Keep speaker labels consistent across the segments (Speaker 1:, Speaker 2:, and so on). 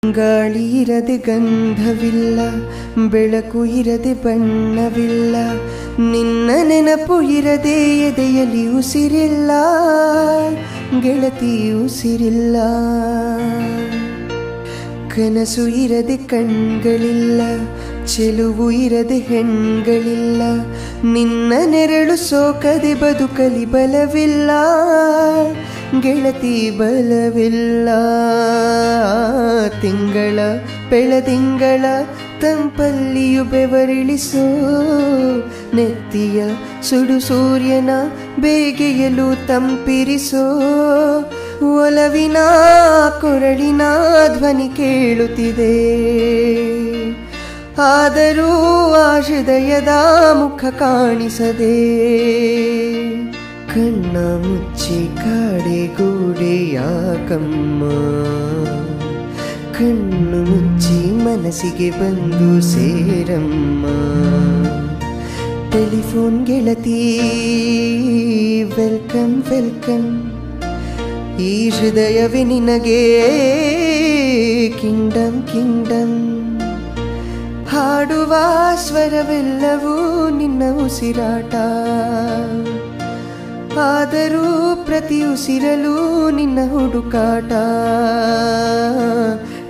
Speaker 1: ಗಾಳಿ ಇರದೆ ಗಂಧವಿಲ್ಲ, ಬೆಳಕು ಇರದೆ ಬಣ್ಣವಿಲ್ಲ, ನಿನ್ನ ನೆನಪು ಇರದೆ ಎದೆಯಲ್ಲಿ ಉಸಿರಿಲ್ಲ, ಗೆಳತಿ ಉಸಿರಿಲ್ಲ. ಕನಸು ಇರದೆ ಕಣ್ಗಳಿಲ್ಲ, ಚೆಲುವು ಇರದೆ ಹೆಣ್ಗಳಿಲ್ಲ, ನಿನ್ನ ನೆರಳು ಸೋಕದೆ ಬದುಕಲಿ ಬಲವಿಲ್ಲ, ಗೆಳತಿ ಬಲವಿಲ್ಲ. ತಿಂಗಳ ಬೆಳದಿಂಗಳ ತಂಪಲ್ಲಿಯು ಬೆವರಿಳಿಸೋ, ನೆತ್ತಿಯ ಸುಡು ಸೂರ್ಯನ ಬೇಗೆಯಲು ತಂಪಿರಿಸೋ, ಒಲವಿನ ಕೊರಳಿನ ಧ್ವನಿ ಕೇಳುತ್ತಿದೆ, ಆದರೂ ಆ ಹೃದಯದ ಮುಖ ಕಾಣಿಸದೆ. ಕಣ್ಣ ಮುಚ್ಚಿ ಕಾಡೆಗೂಡೆ ಯಾಕಮ್ಮ, ಕಣ್ಣು ಮುಚ್ಚಿ ಮನಸ್ಸಿಗೆ ಬಂದು ಸೇರಮ್ಮ. ಟೆಲಿಫೋನ್ ಗೆಳತಿ ವೆಲ್ಕಮ್ ವೆಲ್ಕಮ್, ಈ ಹೃದಯವೇ ನಿನಗೆ ಕಿಂಗ್ಡಮ್ ಕಿಂಗ್ಡಮ್. ಹಾಡುವ ಸ್ವರವೆಲ್ಲವೂ ನಿನ್ನ ಉಸಿರಾಟ, ಆದರೂ ಪ್ರತಿ ಉಸಿರಲು ನಿನ್ನ ಹುಡುಕಾಟ.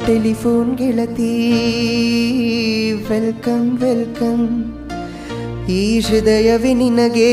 Speaker 1: ಟೆಲಿಫೋನ್ ಗೆಳತಿ ವೆಲ್ಕಮ್ ವೆಲ್ಕಮ್, ಈ ಹೃದಯವೇ ನಿನಗೆ